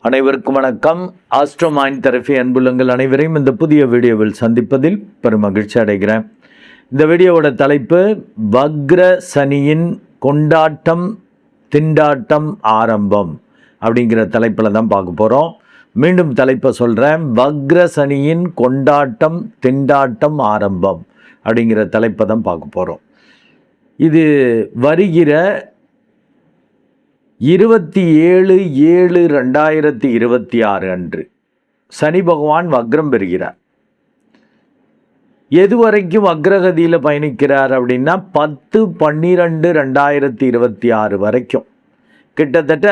அனைவருக்கும் வணக்கம். Astro mind therapy அன்புள்ளங்கள் அனைவரையும் இந்த புதிய வீடியோவில் சந்திப்பதில் பெரும் மகிழ்ச்சி அடைகிறேன். இந்த வீடியோவோட தலைப்பு வக்ர சனியின் கொண்டாட்டம் திண்டாட்டம் ஆரம்பம் அப்படிங்கிற தலைப்பில் தான் பார்க்க போகிறோம். மீண்டும் தலைப்பை சொல்கிறேன். வக்ர சனியின் கொண்டாட்டம் திண்டாட்டம் ஆரம்பம் அப்படிங்கிற தலைப்பை தான் பார்க்க போகிறோம். இது வருகிற 27/7/2026 அன்று சனி பகவான் வக்ரம் பெறுகிறார். எதுவரைக்கும் வக்ரகதியில் பயணிக்கிறார் அப்படின்னா 10/12/2026 வரைக்கும், கிட்டத்தட்ட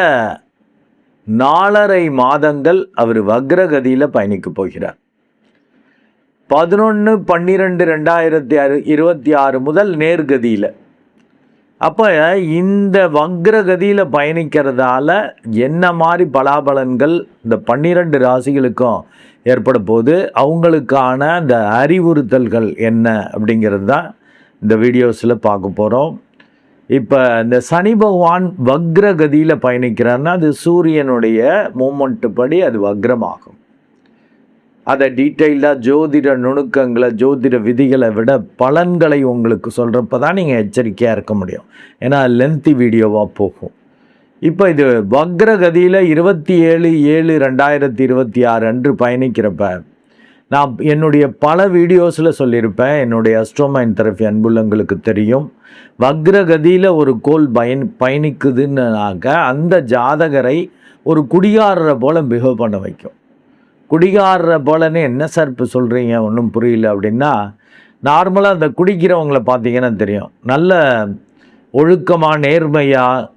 4.5 மாதங்கள் அவர் வக்ரகதியில் பயணிக்க போகிறார். 11/12/2026 முதல் நேர்கதியில். அப்போ இந்த வக்ரகதியில் பயணிக்கிறதால என்ன மாதிரி பலாபலன்கள் இந்த 12 ராசிகளுக்கும் ஏற்பட போது, அவங்களுக்கான இந்த அறிவுறுத்தல்கள் என்ன அப்படிங்கிறது தான் இந்த வீடியோஸில் பார்க்க போகிறோம். இப்போ இந்த சனி பகவான் வக்ரகதியில் பயணிக்கிறாருன்னா அது சூரியனுடைய மூமெண்ட்டு படி அது வக்ரமாகும். அதை டீட்டெயிலாக ஜோதிட நுணுக்கங்களை ஜோதிட விதிகளை விட பலன்களை உங்களுக்கு சொல்கிறப்ப தான் நீங்கள் எச்சரிக்கையாக இருக்க முடியும். ஏன்னா லென்த்தி வீடியோவாக போகும். இப்போ இது வக்ரகதியில் 27/7/2026 அன்று பயணிக்கிறப்ப நான் என்னுடைய பல வீடியோஸில் சொல்லியிருப்பேன். என்னுடைய ஆஸ்ட்ரோ மைண்ட் தெரபி அன்புள்ளங்களுக்கு தெரியும். வக்ரகதியில் ஒரு கோள் பயணிக்குதுன்னாக்க அந்த ஜாதகரை ஒரு குடிகாரரை போல் பிஹேவ் பண்ண வைக்கும். குடிகாரர போலன்னு என்ன சார் இப்போ சொல்கிறீங்க, ஒன்றும் புரியல அப்படின்னா, நார்மலாக அந்த குடிக்கிறவங்கள பார்த்தீங்கன்னா தெரியும். நல்ல ஒழுக்கமாக நேர்மையாக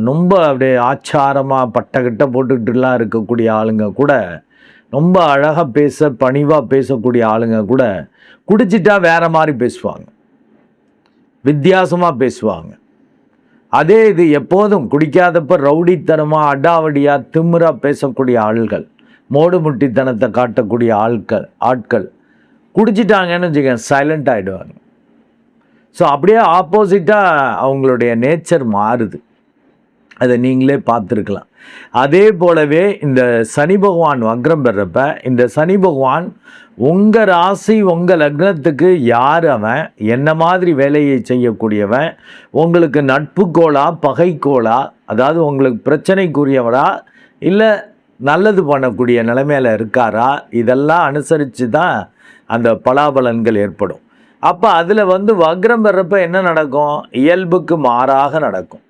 ரொம்ப அப்படியே ஆச்சாரமாக பட்டக்கிட்ட போட்டுக்கிட்டுலாம் இருக்கக்கூடிய ஆளுங்க கூட, ரொம்ப அழகாக பணிவாக பேசக்கூடிய ஆளுங்க கூட குடிச்சிட்டா வேறு மாதிரி பேசுவாங்க, வித்தியாசமாக பேசுவாங்க. அதே இது எப்போதும் குடிக்காதப்ப ரவுடித்தனமாக அடாவடியாக திமிராக பேசக்கூடிய ஆள்கள், மோடு முட்டித்தனத்தை காட்டக்கூடிய ஆட்கள் குடிச்சிட்டாங்கன்னு வச்சுக்க சைலண்ட் ஆகிடுவாங்க. ஸோ அப்படியே ஆப்போசிட்டாக அவங்களுடைய நேச்சர் மாறுது. அதை நீங்களே பார்த்துருக்கலாம். அதே போலவே இந்த சனி பகவான் வக்ரம் பெறப்ப, இந்த சனி பகவான் உங்கள் ராசி உங்கள் லக்னத்துக்கு யார், அவன் என்ன மாதிரி வேலையை செய்யக்கூடியவன், உங்களுக்கு நட்புக்கோளா பகைக்கோளா, அதாவது உங்களுக்கு பிரச்சனைக்குரியவரா இல்லை நல்லது பண்ணக்கூடிய நிலைமையில் இருக்காரா, இதெல்லாம் அனுசரித்து தான் அந்த பலாபலன்கள் ஏற்படும். அப்போ அதில் வக்ரம் பெறப்ப என்ன நடக்கும், இயல்புக்கு மாறாக நடக்கும்.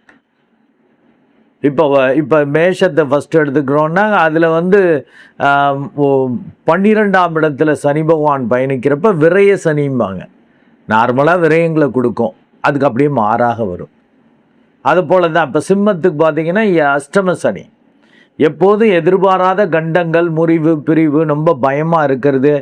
இப்போ மேஷத்தை ஃபஸ்ட்டு எடுத்துக்கிறோன்னா அதில் 12ஆம் இடத்துல சனி பகவான் பயணிக்கிறப்ப விரய சனிம்பாங்க. நார்மலாக விரயங்களை கொடுக்கும், அதுக்கு அப்படியே மாறாக வரும். அது போல தான் இப்போ சிம்மத்துக்கு பார்த்தீங்கன்னா அஷ்டம சனி, எப்போதும் எதிர்பாராத கண்டங்கள், முறிவு, பிரிவு, ரொம்ப பயமாக இருக்கிறது,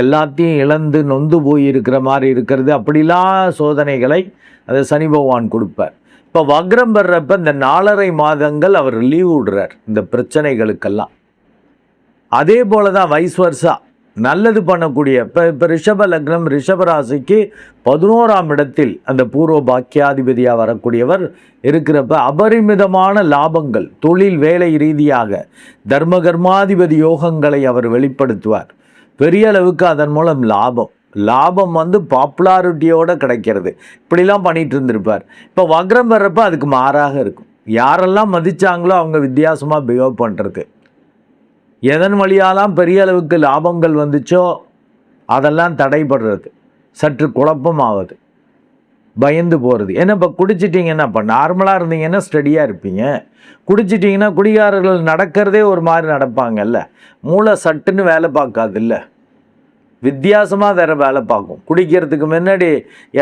எல்லாத்தையும் இழந்து நொந்து போய் இருக்கிற மாதிரி இருக்கிறது, அப்படிலாம் சோதனைகளை அது சனி பகவான் கொடுப்பார். இப்போ வக்ரம் பெறப்ப இந்த 4.5 மாதங்கள் அவர் லீவ் விடுறார் இந்த பிரச்சனைகளுக்கெல்லாம். அதே போல தான் வைஸ் வர்சா நல்லது பண்ணக்கூடிய இப்போ ரிஷப லக்னம் ரிஷப ராசிக்கு 11ஆம் இடத்தில் அந்த பூர்வ பாக்கியாதிபதியாக வரக்கூடியவர் இருக்கிறப்ப அபரிமிதமான லாபங்கள், தொழில் வேலை ரீதியாக தர்மகர்மாதிபதி யோகங்களை அவர் வெளிப்படுத்துவார். பெரிய அளவுக்கு அதன் மூலம் லாபம் பாப்புலாரிட்டியோடு கிடைக்கிறது. இப்படிலாம் பண்ணிகிட்டு இருந்திருப்பார். இப்போ வக்ரம் வர்றப்ப அதுக்கு மாறாக இருக்கும். யாரெல்லாம் மதித்தாங்களோ அவங்க வித்தியாசமாக பிஹேவ் பண்ணுறது, எதன் வழியாலாம் பெரிய அளவுக்கு லாபங்கள் வந்துச்சோ அதெல்லாம் தடைபடுறது, சற்று குழப்பமாவது, பயந்து போகிறது. ஏன்னா இப்போ குடிச்சிட்டிங்கன்னா, இப்போ நார்மலாக இருந்தீங்கன்னா ஸ்டடியாக இருப்பீங்க. குடிச்சிட்டிங்கன்னா குடிகாரர்கள் நடக்கிறதே ஒரு மாதிரி நடப்பாங்கல்ல, மூளை சட்டுன்னு வேலை பார்க்காது, இல்லை வித்தியாசமாக வேறு வேலை பார்க்கும். குடிக்கிறதுக்கு முன்னாடி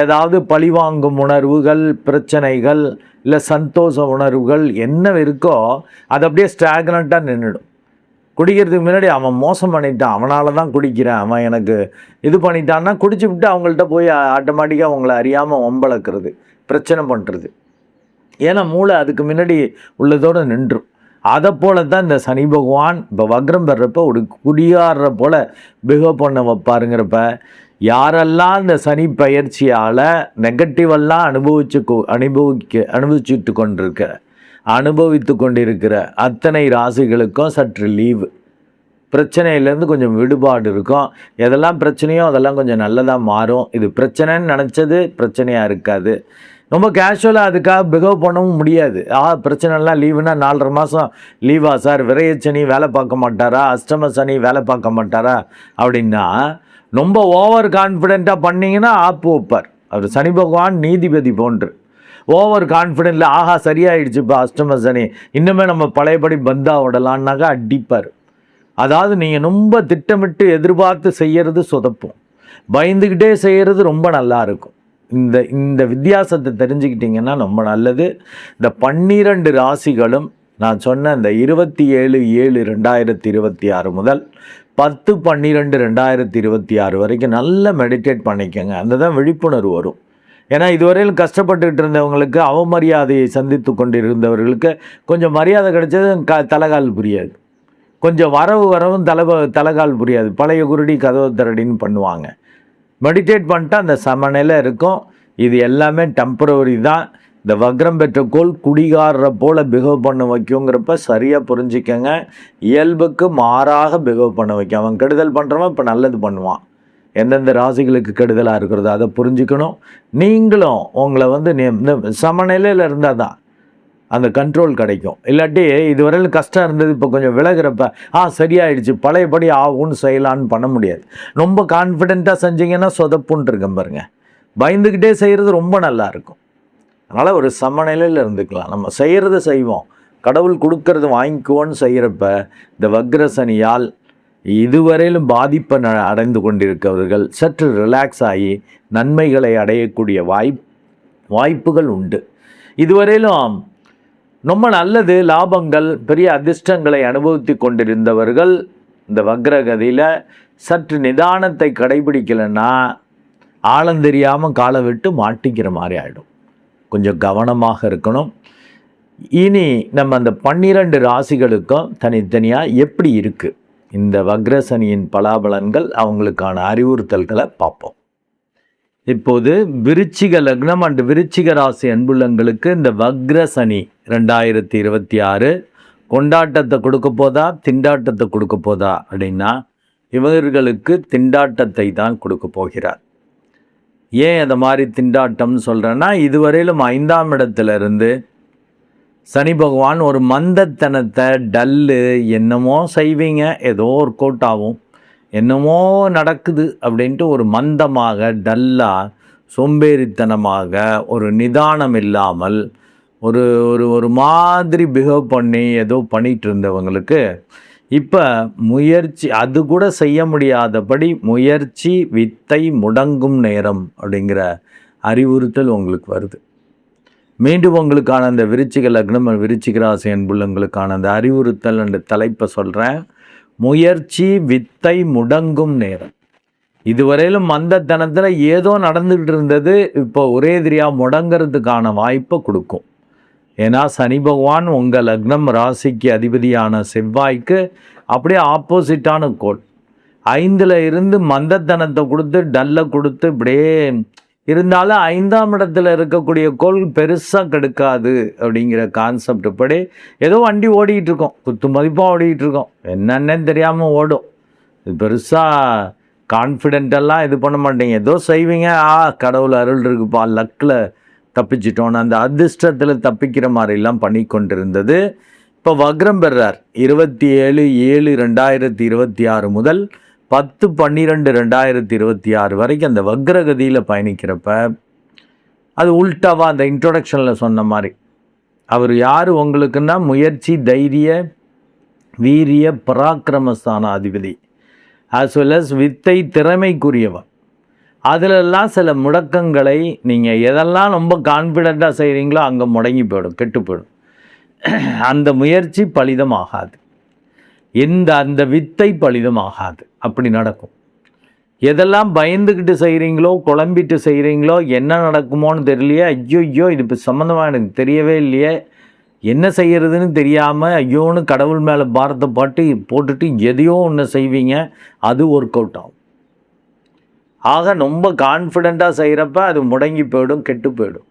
ஏதாவது பழிவாங்கும் உணர்வுகள், பிரச்சனைகள், இல்லை சந்தோஷ உணர்வுகள் என்ன இருக்கோ அது அப்படியே ஸ்டாக்னண்ட்டாக நின்றுடும். குடிக்கிறதுக்கு முன்னாடி அவன் மோசம் பண்ணிட்டான், அவனால தான் குடிக்கிறேன், அவன் எனக்கு இது பண்ணிட்டான்னா குடிச்சு விட்டு அவங்கள்ட்ட போய் ஆட்டோமேட்டிக்காக அவங்கள அறியாமல் வம்பளக்கிறது, பிரச்சனை பண்ணுறது. ஏன்னா மூளை அதுக்கு முன்னாடி உள்ளதோடு நின்றும். அதை போல தான் இந்த சனி பகவான் இப்போ வக்ரம் பெறப்போ ஒரு குடியாடுற போல் பிஹேவ் பண்ண வைப்பாருங்கிறப்ப, யாரெல்லாம் இந்த சனி பயிற்சியால் நெகட்டிவெல்லாம் அனுபவிச்சுட்டு கொண்டிருக்க அனுபவித்து கொண்டிருக்கிற அத்தனை ராசிகளுக்கும் சற்று லீவு, பிரச்சனையிலேருந்து கொஞ்சம் விடுபாடு இருக்கும். எதெல்லாம் பிரச்சனையோ அதெல்லாம் கொஞ்சம் நல்லதாக மாறும். இது பிரச்சனைன்னு நினச்சது பிரச்சனையாக இருக்காது. ரொம்ப கேஷுவலாக அதுக்காக பிஹேவ் பண்ணவும் முடியாது. பிரச்சனைலாம் லீவுனா 4.5 மாதம் லீவா சார், விரையச்சனி வேலை பார்க்க மாட்டாரா, அஷ்டம சனி வேலை பார்க்க மாட்டாரா அப்படின்னா ரொம்ப ஓவர் கான்ஃபிடெண்ட்டாக பண்ணிங்கன்னா ஆப்பு வைப்பார். அவர் சனி பகவான் நீதிபதி போன்று. ஓவர் கான்ஃபிடென்ட்டில் சரியாயிடுச்சு இப்போ அஷ்டம சனி, இன்னுமே நம்ம பழையபடி பந்தா விடலான்னாக்கா அடிப்பார். அதாவது நீங்கள் ரொம்ப திட்டமிட்டு எதிர்பார்த்து செய்கிறது சொதப்பும், பயந்துக்கிட்டே செய்கிறது ரொம்ப நல்லா இருக்கும். இந்த வித்தியாசத்தை தெரிஞ்சுக்கிட்டிங்கன்னா ரொம்ப நல்லது. இந்த 12 ராசிகளும் நான் சொன்ன இந்த 27/7/2026 முதல் 10/12/2026 வரைக்கும் நல்லா மெடிடேட் பண்ணிக்கோங்க. அந்த தான் விழிப்புணர்வு வரும். ஏன்னா இதுவரையில் கஷ்டப்பட்டுக்கிட்டு இருந்தவங்களுக்கு, அவமரியாதையை சந்தித்து கொண்டிருந்தவர்களுக்கு கொஞ்சம் மரியாதை கிடைச்சது தலைகால் புரியாது. கொஞ்சம் வரவும் தலைகால் புரியாது. பழைய குருடி கதவு திரடின்னு பண்ணுவாங்க. மெடிடேட் பண்ணிட்டா அந்த சமநிலை இருக்கும். இது எல்லாமே டெம்பரவரி தான். இந்த வக்ரம் பெற்ற கோள் குடிகாரரை போல் பிஹேவ் பண்ண வைக்குங்கிறப்ப சரியாக புரிஞ்சுக்கங்க. இயல்புக்கு மாறாக பிஹேவ் பண்ண வைக்கும். அவன் கெடுதல் பண்ணுறவன் இப்போ நல்லது பண்ணுவான். எந்தெந்த ராசிகளுக்கு கெடுதலாக இருக்கிறதோ அதை புரிஞ்சுக்கணும். நீங்களும் உங்களை இந்த சமநிலையில் இருந்தால் தான் அந்த கண்ட்ரோல் கிடைக்கும். இல்லாட்டி இதுவரையில் கஷ்டம் இருந்தது, இப்போ கொஞ்சம் விலகிறப்ப சரியாயிடுச்சு பழையபடி ஆகும்னு செய்யலான்னு பண்ண முடியாது. ரொம்ப கான்ஃபிடெண்ட்டாக செஞ்சிங்கன்னா சொதப்புன்னு இருக்கேன் பாருங்க. பயந்துக்கிட்டே செய்கிறது ரொம்ப நல்லா இருக்கும். அதனால் ஒரு சமநிலையில் இருந்துக்கலாம். நம்ம செய்கிறத செய்வோம், கடவுள் கொடுக்கறது வாங்கிக்குவோன்னு செய்கிறப்ப இந்த வக்ரசனியால் இதுவரையிலும் பாதிப்பை அடைந்து கொண்டிருக்கிறவர்கள் சற்று ரிலாக்ஸ் ஆகி நன்மைகளை அடையக்கூடிய வாய்ப்புகள் உண்டு. இதுவரையிலும் ரொம்ப நல்லது, லாபங்கள், பெரிய அதிர்ஷ்டங்களை அனுபவித்து கொண்டிருந்தவர்கள் இந்த வக்ரகதியில் சற்று நிதானத்தை கடைபிடிக்கலைன்னா ஆழந்தெரியாமல் காலை விட்டு மாட்டிக்கிற மாதிரி ஆகிடும். கொஞ்சம் கவனமாக இருக்கணும். இனி நம்ம அந்த 12 ராசிகளுக்கும் தனித்தனியாக எப்படி இருக்குது இந்த வக்ரசனியின் பலாபலன்கள், அவங்களுக்கான அறிவுறுத்தல்களை பார்ப்போம். இப்போது விருச்சிக லக்னம் அண்ட் விருச்சிக ராசி அன்புள்ளங்களுக்கு இந்த வக்ரசனி 2026 கொண்டாட்டத்தை கொடுக்க போதா திண்டாட்டத்தை கொடுக்க போதா அப்படின்னா இவர்களுக்கு திண்டாட்டத்தை தான் கொடுக்க போகிறார். ஏன் அந்த மாதிரி திண்டாட்டம்னு சொல்கிறேன்னா, இதுவரையிலும் 5ஆம் இடத்துலேருந்து சனி பகவான் ஒரு மந்தத்தனத்தை, டல்லு, என்னமோ செய்வீங்க, ஏதோ ஒரு கோட் ஆகும், என்னமோ நடக்குது அப்படின்ட்டு ஒரு மந்தமாக, டல்லாக, சோம்பேறித்தனமாக, ஒரு நிதானம் இல்லாமல் ஒரு ஒரு ஒரு மாதிரி பிஹேவ் பண்ணி ஏதோ பண்ணிகிட்டு இருந்தவங்களுக்கு இப்போ முயற்சி, அது கூட செய்ய முடியாதபடி முயற்சி வித்தை முடங்கும் நேரம் அப்படிங்கிற அறிவுறுத்தல் உங்களுக்கு வருது. மீண்டும் உங்களுக்கான அந்த விருச்சிக லக்னம் விருச்சிக ராசி அன்புள்ளங்களுக்கான அந்த அறிவுறுத்தல் என்ற தலைப்பை சொல்கிறேன். முயற்சி வித்தை முடங்கும் நேரம். இதுவரையிலும் மந்தத்தனத்தில் ஏதோ நடந்துகிட்டு இருந்தது, இப்போ ஒரே எதிரியாக முடங்கிறதுக்கான வாய்ப்பை கொடுக்கும். ஏன்னா சனி பகவான் உங்கள் லக்னம் ராசிக்கு அதிபதியான செவ்வாய்க்கு அப்படியே ஆப்போசிட்டான கோள். 5ல் இருந்து மந்தத்தனத்தை கொடுத்து, டல்லை கொடுத்து, இப்படியே இருந்தாலும் 5ஆம் இடத்துல இருக்கக்கூடிய கோள் பெருசாக கெடுக்காது அப்படிங்கிற கான்செப்ட் படி ஏதோ வண்டி ஓடிக்கிட்டு இருக்கோம், குத்து மதிப்பாக ஓடிக்கிட்டு இருக்கோம், என்னென்னு தெரியாமல் ஓடும். இது பெருசாக கான்ஃபிடென்ட்டெல்லாம் இது பண்ண மாட்டீங்க, ஏதோ செய்வீங்க, கடவுள் அருள் இருக்குப்பா, லக்கில் தப்பிச்சிட்டோன்னு அந்த அதிர்ஷ்டத்தில் தப்பிக்கிற மாதிரிலாம் பண்ணி கொண்டிருந்தது. இப்போ வக்ரம் பெறார் 27/7/2026 முதல் 10/12/2026 வரைக்கும் அந்த வக்ரகதியில் பயணிக்கிறப்ப அது உல்டாவாக அந்த இன்ட்ரோடக்ஷனில் சொன்ன மாதிரி அவர் யார் உங்களுக்குன்னா முயற்சி, தைரிய, வீரிய, பராக்கிரமஸ்தான அதிபதி, ஆஸ் வெல் அஸ் வித்தை, திறமைக்குரியவன். அதிலெல்லாம் சில முடக்கங்களை நீங்கள் எதெல்லாம் ரொம்ப கான்ஃபிடெண்ட்டாக செய்கிறீங்களோ அங்கே முடங்கி போயிடும், கெட்டு போயிடும். அந்த முயற்சி பலிதமாகாது, அந்த வித்தை பலிதமாகாது. அப்படி நடக்கும். எதெல்லாம் பயந்துக்கிட்டு செய்கிறீங்களோ, குழம்பிட்டு செய்கிறீங்களோ, என்ன நடக்குமோன்னு தெரியலையே, ஐயோ இது இப்போ சம்மந்தமாக எனக்கு தெரியவே இல்லையே, என்ன செய்கிறதுன்னு தெரியாமல் ஐயோன்னு கடவுள் மேலே பாரத்தை போட்டுட்டு எதையோ ஒன்று செய்வீங்க, அது ஒர்க் அவுட் ஆகும். ஆக ரொம்ப கான்ஃபிடெண்ட்டாக செய்கிறப்ப அது முடங்கி போயிடும், கெட்டு போயிடும்.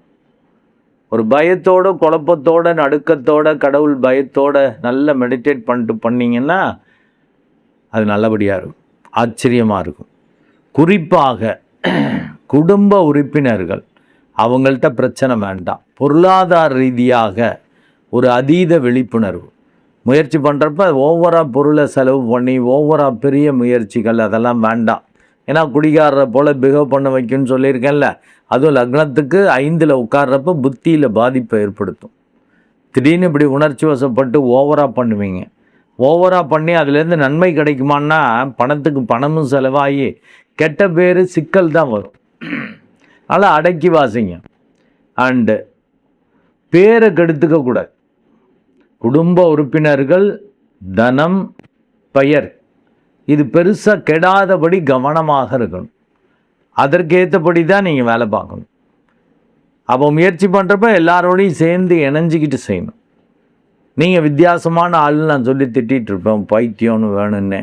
ஒரு பயத்தோட, குழப்பத்தோட, நடுக்கத்தோட, கடவுள் பயத்தோட நல்ல மெடிடேட் பண்ணிங்கன்னா அது நல்லபடியாக இருக்கும், ஆச்சரியமாக இருக்கும். குறிப்பாக குடும்ப உறுப்பினர்கள் அவங்கள்ட்ட பிரச்சனை வேண்டாம். பொருளாதார ரீதியாக ஒரு அதீத விழிப்புணர்வு முயற்சி பண்ணுறப்ப ஓவராக பொருளை செலவு பண்ணி ஓவராக பெரிய முயற்சிகள் அதெல்லாம் வேண்டாம். ஏன்னா குடிகாரரை போல் பிஹேவ் பண்ண வைக்கும்னு சொல்லியிருக்கேன்ல, அதுவும் லக்னத்துக்கு 5ல் உட்கார்றப்ப புத்தியில் பாதிப்பை ஏற்படுத்தும். திடீர்னு இப்படி உணர்ச்சி வசப்பட்டு ஓவராக பண்ணுவீங்க. ஓவராக பண்ணி அதுலேருந்து நன்மை கிடைக்குமான்னா பணத்துக்கு பணமும் செலவாகி கெட்ட பேர் சிக்கல் தான் வரும். அதனால் அடக்கி வாசிங்க. அண்டு பேரை கெடுத்துக்க கூடாது. குடும்ப உறுப்பினர்கள், தனம், பெயர் இது பெருசாக கெடாதபடி கவனமாக இருக்கணும். அதற்கேற்றபடி தான் நீங்கள் வேலை பார்க்கணும். அப்போ முயற்சி பண்ணுறப்ப எல்லாரோடையும் சேர்ந்து இணைஞ்சிக்கிட்டு செய்யணும். நீங்கள் வித்தியாசமான ஆள்னு நான் சொல்லி திட்டிகிட்டு இருப்பேன், பைத்தியம்னு வேணும்னு.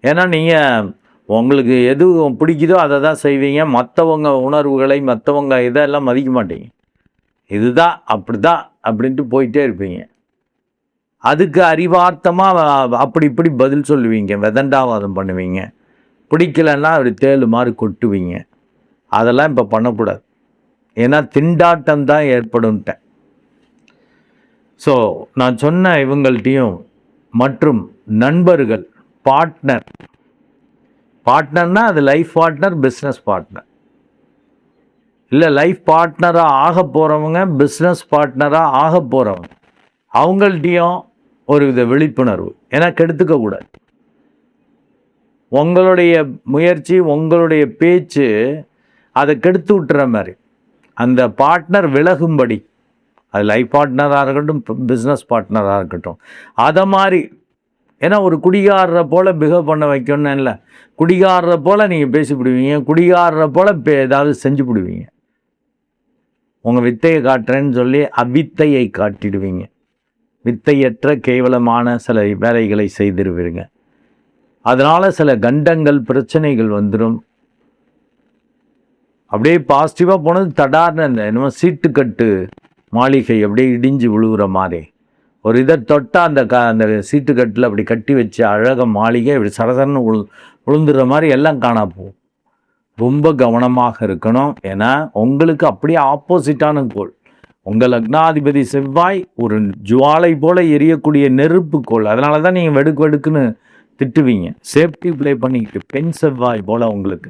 ஏன்னா நீங்கள் உங்களுக்கு எது பிடிக்குதோ அதை தான் செய்வீங்க. மற்றவங்க உணர்வுகளை, மற்றவங்க இதெல்லாம் மதிக்க மாட்டீங்க. இதுதான் அப்படி தான் அப்படின்ட்டு போயிட்டே இருப்பீங்க. அதுக்கு அறிவார்த்தமாக அப்படி இப்படி பதில் சொல்லுவீங்க, வெதண்டாவாதம் பண்ணுவீங்க. பிடிக்கலன்னா அப்படி தேள் மாதிரி கொட்டுவீங்க. அதெல்லாம் இப்போ பண்ணக்கூடாது. ஏன்னா திண்டாட்டம் தான் ஏற்படும்ட்டேன். ஸோ நான் சொன்ன இவங்கள்ட்டையும் மற்றும் நண்பர்கள், பார்ட்னர்னால் அது லைஃப் பார்ட்னர், பிஸ்னஸ் பார்ட்னர் இல்லை, லைஃப் பார்ட்னராக ஆக போகிறவங்க, பிஸ்னஸ் பார்ட்னராக ஆக போகிறவங்க, அவங்கள்ட்டையும் ஒரு வித விழிப்புணர்வு. ஏன்னா கெடுத்துக்கக்கூடாது. உங்களுடைய முயற்சி, உங்களுடைய பேச்சு அதை கெடுத்து விட்டுற மாதிரி அந்த பார்ட்னர் விலகும்படி, அது லைஃப் பார்ட்னராக இருக்கட்டும், பிஸ்னஸ் பார்ட்னராக இருக்கட்டும், அதை மாதிரி. ஏன்னா ஒரு குடிகாரரை போல் பிஹேவ் பண்ண வைக்கணும்னு இல்லை, குடிகாரரை போல் நீங்கள் பேசிவிடுவீங்க, குடிகாரரை போல் ஏதாவது செஞ்சு விடுவீங்க. உங்கள் வித்தையை காட்டுறேன்னு சொல்லி அவித்தையை காட்டிடுவீங்க. வித்தையற்ற கேவலமான சில வேலைகளை செய்திருவீங்க. அதனால் சில கண்டங்கள், பிரச்சனைகள் வந்துடும். அப்படியே பாசிட்டிவாக போனது தடார்னு அந்த என்னமோ சீட்டுக்கட்டு மாளிகை அப்படியே இடிஞ்சு விழுகிற மாதிரி ஒரு இதை தொட்டால் அந்த சீட்டுக்கட்டில் அப்படி கட்டி வச்ச அழக மாளிகை இப்படி சரசரன்னு விழுந்துடுற மாதிரி எல்லாம் காணா போகும். ரொம்ப கவனமாக இருக்கணும். ஏன்னா உங்களுக்கு அப்படியே ஆப்போசிட்டான கோள். உங்கள் லக்னாதிபதி செவ்வாய் ஒரு ஜுவாலை போல் எரியக்கூடிய நெருப்பு கோள். அதனால தான் நீங்கள் வெடுக்குன்னு திட்டுவீங்க. சேஃப்டி ப்ளே பண்ணிக்கிட்டு பெண் செவ்வாய் போல் உங்களுக்கு.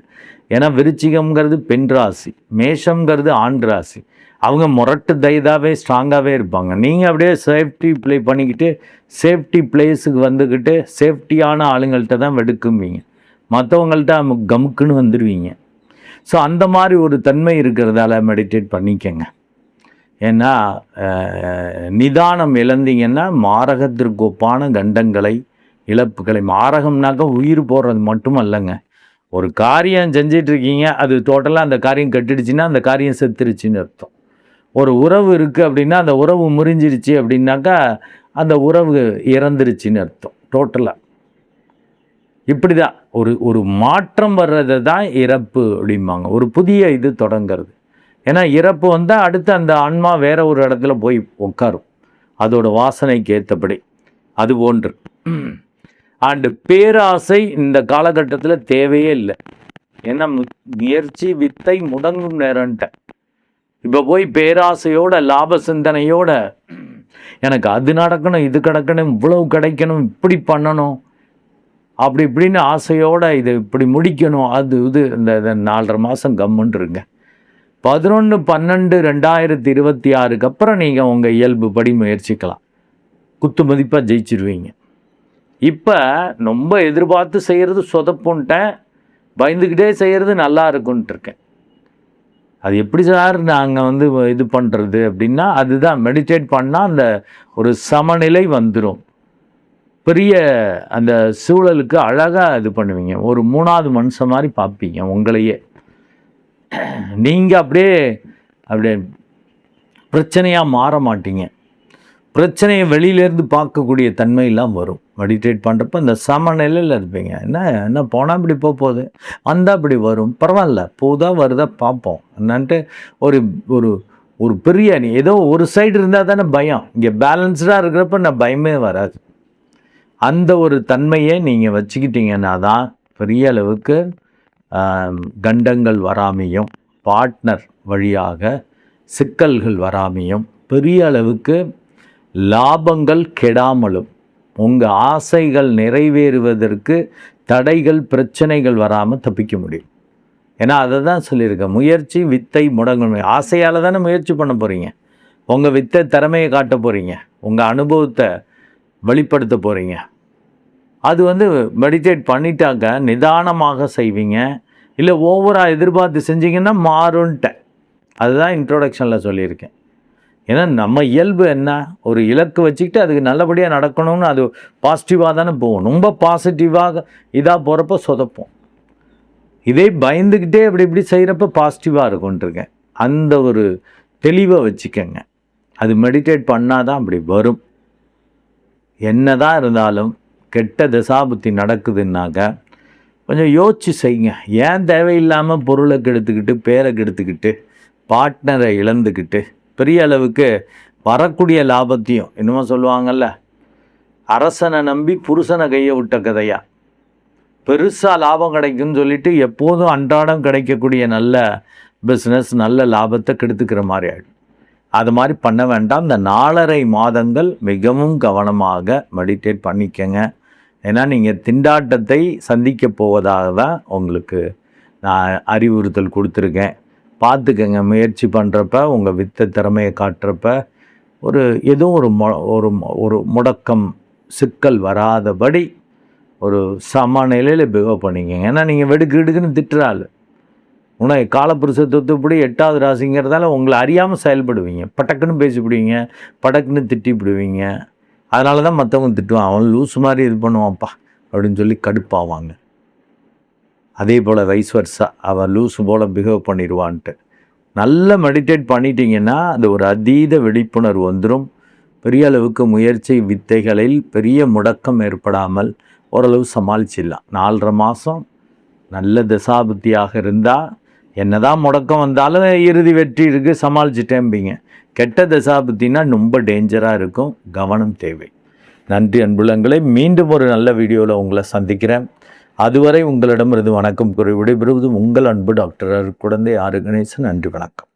ஏன்னா விருச்சிகம்ங்கிறது பெண் ராசி, மேஷம்ங்கிறது ஆண் ராசி. அவங்க முரட்டு தைதாவே ஸ்ட்ராங்காகவே இருப்பாங்க. நீங்கள் அப்படியே சேஃப்டி ப்ளே பண்ணிக்கிட்டு சேஃப்டி பிளேஸுக்கு வந்துக்கிட்டு சேஃப்டியான ஆளுங்கள்கிட்ட தான் வெடுக்கும்பீங்க, மற்றவங்கள்ட்ட கமுக்குன்னு வந்துடுவீங்க. ஸோ அந்த மாதிரி ஒரு தன்மை இருக்கிறதால மெடிடேட் பண்ணிக்கங்க. ஏன்னா நிதானம் இழந்தீங்கன்னா மாரகத்திற்கு ஒப்பான கண்டங்களை, இழப்புகளை. மாரகம்னாக்க உயிர் போடுறது மட்டும் அல்லங்க. ஒரு காரியம் செஞ்சிட்ருக்கீங்க, அது டோட்டலாக அந்த காரியம் கட்டிடுச்சுன்னா அந்த காரியம் செத்துருச்சுன்னு அர்த்தம். ஒரு உறவு இருக்குது அப்படின்னா அந்த உறவு முறிஞ்சிருச்சு அப்படின்னாக்கா அந்த உறவு இறந்துருச்சுன்னு அர்த்தம் டோட்டலாக. இப்படி தான் ஒரு மாற்றம் வர்றது தான் இறப்பு அப்படிம்பாங்க. ஒரு புதிய இது தொடங்கிறது. ஏன்னா இறப்பு வந்தால் அடுத்து அந்த ஆன்மா வேற ஒரு இடத்துல போய் உட்காரும், அதோட வாசனைக்கு ஏற்றபடி. அது போன்று. அண்டு பேராசை இந்த காலகட்டத்தில் தேவையே இல்லை. ஏன்னா முயற்சி வித்தை முடங்கும் நேரன்ட்ட. இப்போ போய் பேராசையோட, லாப சிந்தனையோட, எனக்கு அது நடக்கணும், இது கிடக்கணும், இவ்வளவு கிடைக்கணும், இப்படி பண்ணணும், அப்படி இப்படின்னு ஆசையோடு இதை இப்படி முடிக்கணும், அது இது இந்த 4.5 மாதம் கம்முன்றுங்க. 11/12/2026 அப்புறம் நீங்கள் உங்கள் இயல்பு படி முயற்சிக்கலாம். குத்து மதிப்பாக ஜெயிச்சிருவீங்க. இப்போ ரொம்ப எதிர்பார்த்து செய்கிறது சொதப்புன்ட்டேன், பயந்துக்கிட்டே செய்கிறது நல்லா இருக்குன்ட்டு இருக்கேன். அது எப்படி சார் நாங்கள் இது பண்ணுறது அப்படின்னா, அதுதான் மெடிடேட் பண்ணால் அந்த ஒரு சமநிலை வந்துடும். பெரிய அந்த சூழலுக்கு அழகாக இது பண்ணுவீங்க. ஒரு 3வது மனுஷன் மாதிரி பார்ப்பீங்க உங்களையே. நீங்கள் அப்படியே பிரச்சனையாக மாற மாட்டீங்க. பிரச்சனையை வெளியிலேருந்து பார்க்கக்கூடிய தன்மையெல்லாம் வரும். மெடிடேட் பண்ணுறப்ப இந்த சமநிலையில் இருப்பீங்க. என்ன போனால் இப்படி போகுது, வந்தால் இப்படி வரும், பரவாயில்ல, போதா வருதா பார்ப்போம் என்னன்ட்டு ஒரு ஒரு பெரிய அணி ஏதோ ஒரு சைடு இருந்தால் தானே பயம். இங்கே பேலன்ஸ்டாக இருக்கிறப்ப நான் பயமே வராது. அந்த ஒரு தன்மையை நீங்கள் வச்சுக்கிட்டீங்கன்னா தான் பெரிய அளவுக்கு கண்டங்கள் வராமையும் பார்ட்னர் வழியாக சிக்கல்கள் வராமையும் பெரிய அளவுக்கு லாபங்கள் கெடாமலும் உங்கள் ஆசைகள் நிறைவேறுவதற்கு தடைகள் பிரச்சனைகள் வராமல் தப்பிக்க முடியும். ஏன்னா அதை தான் சொல்லியிருக்கேன், முயற்சி வித்தை முடங்கணும். ஆசையால் தானே முயற்சி பண்ண போகிறீங்க, உங்கள் வித்தை திறமையை காட்ட போகிறீங்க, உங்கள் அனுபவத்தை வெளிப்படுத்த போகிறீங்க. அது மெடிடேட் பண்ணிட்டாக்க நிதானமாக செய்வீங்க. இல்லை ஓவராக எதிர்பார்த்து செஞ்சீங்கன்னா மாறுன்ட்டேன். அதுதான் இன்ட்ரோடக்ஷனில் சொல்லியிருக்கேன். ஏன்னா நம்ம இயல்பு என்ன, ஒரு இலக்கு வச்சுக்கிட்டு அதுக்கு நல்லபடியாக நடக்கணும்னு அது பாசிட்டிவாக தானே போகும். ரொம்ப பாசிட்டிவாக இதாக போகிறப்ப சொதப்போம். இதே பயந்துக்கிட்டே இப்படி செய்கிறப்ப பாசிட்டிவாக இருக்கும்ன்றிருக்கேன். அந்த ஒரு தெளிவை வச்சுக்கங்க. அது மெடிடேட் பண்ணால் தான் அப்படி வரும். என்ன தான் இருந்தாலும் கெட்ட தசாபுத்தி நடக்குதுன்னாக்க கொஞ்சம் யோசிச்சு செய்யுங்க. ஏன் தேவையில்லாமல் பொருளை கெடுத்துக்கிட்டு பேரை கெடுத்துக்கிட்டு பார்ட்னரை இழந்துக்கிட்டு பெரிய அளவுக்கு வரக்கூடிய லாபத்தையும் இன்னமும் சொல்லுவாங்கள்ல, அரசனை நம்பி புருஷனை கையை விட்ட கதையா. பெருசாக லாபம் கிடைக்குன்னு சொல்லிட்டு எப்போதும் அன்றாடம் கிடைக்கக்கூடிய நல்ல பிஸ்னஸ் நல்ல லாபத்தை கெடுத்துக்கிற மாதிரி ஆகிடும். அது மாதிரி பண்ண வேண்டாம். இந்த 4.5 மாதங்கள் மிகவும் கவனமாக மெடிடேட் பண்ணிக்கங்க. ஏன்னா நீங்கள் திண்டாட்டத்தை சந்திக்க போவதாக தான் உங்களுக்கு நான் அறிவுறுத்தல் கொடுத்துருக்கேன். பார்த்துக்கங்க. முயற்சி பண்ணுறப்ப உங்கள் வித்தை திறமையை காட்டுறப்ப ஏதோ ஒரு முடக்கம் சிக்கல் வராதபடி ஒரு சமநிலையில் பிஹேவ் பண்ணிக்கங்க. ஏன்னா நீங்கள் வெடுக்குன்னு திட்டுறாள் உனக்கு காலப்புருஷ தத்துவப்படி 8வது ராசிங்கிறதால உங்களை அறியாமல் செயல்படுவீங்க. பட்டக்குன்னு பேசிவிடுவீங்க, படக்குன்னு திட்டிவிடுவீங்க. அதனால தான் மற்றவங்க திட்டுவான், அவன் லூஸ் மாதிரி இது பண்ணுவான்ப்பா அப்படின்னு சொல்லி கடுப்பாவாங்க. அதே போல் வைஸ் வர்ஸா அவன் லூஸு போல் பிஹேவ் பண்ணிடுவான்ட்டு. நல்லா மெடிடேட் பண்ணிட்டீங்கன்னா அது ஒரு அதீத விழிப்புணர்வு வந்துடும். பெரிய அளவுக்கு முயற்சி வித்தைகளில் பெரிய முடக்கம் ஏற்படாமல் ஓரளவு சமாளிச்சிடலாம். 4.5 மாதம் நல்ல தசாபுத்தியாக இருந்தால் என்னதான் முடக்கம் வந்தாலும் இறுதி வெற்றி இருக்குது, சமாளிச்சிட்டேம்பிங்க. கெட்ட தசாபுத்தின்னா ரொம்ப டேஞ்சராக இருக்கும். கவனம் தேவை. நன்றி அன்புள்ளங்களே. மீண்டும் ஒரு நல்ல வீடியோவில் உங்களை சந்திக்கிறேன். அதுவரை உங்களிடமிருந்து வணக்கம் கூறி விடைபெறுவது உங்கள் அன்பு டாக்டர் குழந்தை ஆறு கணேசன். நன்றி, வணக்கம்.